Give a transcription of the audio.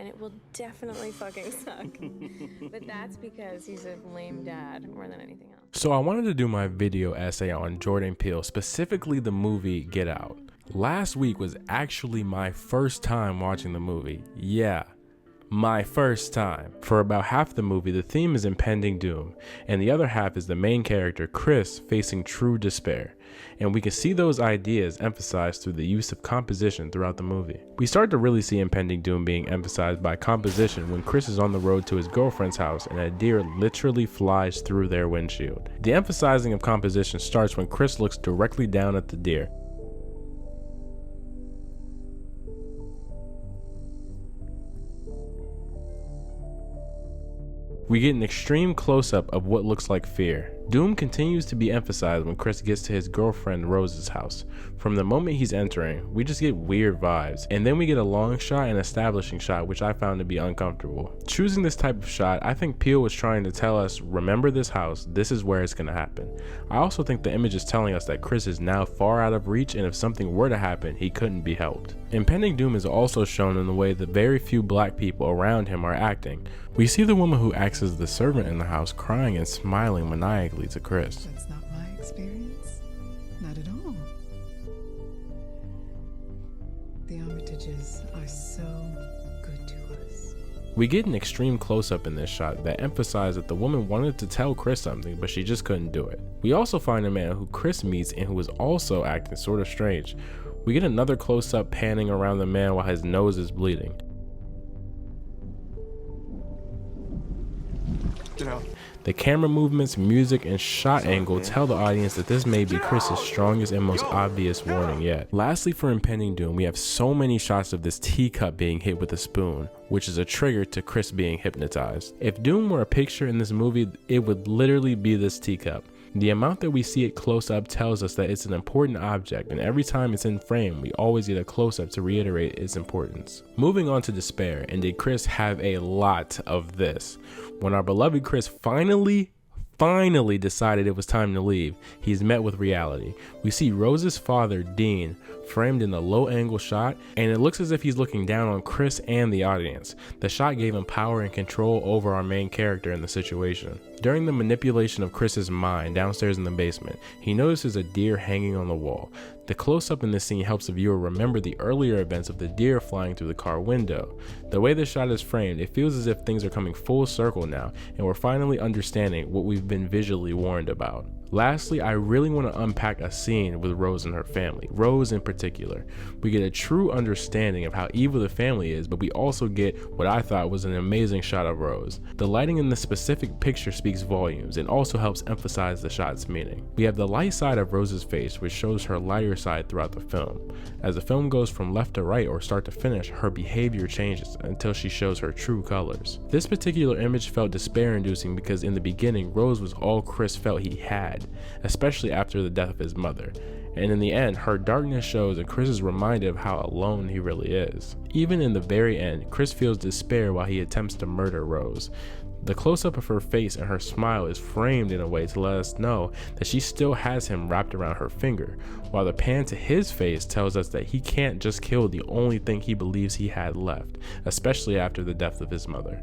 and it will definitely fucking suck. But that's because he's a lame dad more than anything else. So I wanted to do my video essay on Jordan Peele, specifically the movie Get Out. Last week was actually my first time watching the movie. Yeah, my first time. For about half the movie, the theme is impending doom, and the other half is the main character, Chris, facing true despair. And we can see those ideas emphasized through the use of composition throughout the movie. We start to really see impending doom being emphasized by composition when Chris is on the road to his girlfriend's house and a deer literally flies through their windshield. The emphasizing of composition starts when Chris looks directly down at the deer. We get an extreme close-up of what looks like fear. Doom continues to be emphasized when Chris gets to his girlfriend Rose's house. From the moment he's entering, we just get weird vibes, and then we get a long shot and establishing shot, which I found to be uncomfortable. Choosing this type of shot, I think Peele was trying to tell us, remember this house, this is where it's going to happen. I also think the image is telling us that Chris is now far out of reach, and if something were to happen, he couldn't be helped. Impending doom is also shown in the way that very few black people around him are acting. We see the woman who acts as the servant in the house crying and smiling maniacally to Chris. That's not my experience. Not at all. The Armitages are so good to us. We get an extreme close-up in this shot that emphasizes that the woman wanted to tell Chris something, but she just couldn't do it. We also find a man who Chris meets and who is also acting sort of strange. We get another close-up panning around the man while his nose is bleeding. Get out. The camera movements, music, and shot angle tell the audience that this may be Chris's strongest and most obvious warning yet. Lastly, for impending doom, we have so many shots of this teacup being hit with a spoon, which is a trigger to Chris being hypnotized. If doom were a picture in this movie, it would literally be this teacup. The amount that we see it close up tells us that it's an important object, and every time it's in frame, we always get a close up to reiterate its importance. Moving on to despair, and did Chris have a lot of this? When our beloved Chris finally decided it was time to leave, he's met with reality. We see Rose's father, Dean, framed in a low angle shot, and it looks as if he's looking down on Chris and the audience. The shot gave him power and control over our main character in the situation. During the manipulation of Chris's mind downstairs in the basement, he notices a deer hanging on the wall. The close-up in this scene helps the viewer remember the earlier events of the deer flying through the car window. The way this shot is framed, it feels as if things are coming full circle now, and we're finally understanding what we've been visually warned about. Lastly, I really want to unpack a scene with Rose and her family, Rose in particular. We get a true understanding of how evil the family is, but we also get what I thought was an amazing shot of Rose. The lighting in this specific picture speaks volumes and also helps emphasize the shot's meaning. We have the light side of Rose's face, which shows her lighter side throughout the film. As the film goes from left to right or start to finish, her behavior changes until she shows her true colors. This particular image felt despair-inducing because in the beginning, Rose was all Chris felt he had, especially after the death of his mother. And in the end, her darkness shows and Chris is reminded of how alone he really is. Even in the very end, Chris feels despair while he attempts to murder Rose. The close-up of her face and her smile is framed in a way to let us know that she still has him wrapped around her finger, while the pan to his face tells us that he can't just kill the only thing he believes he had left, especially after the death of his mother.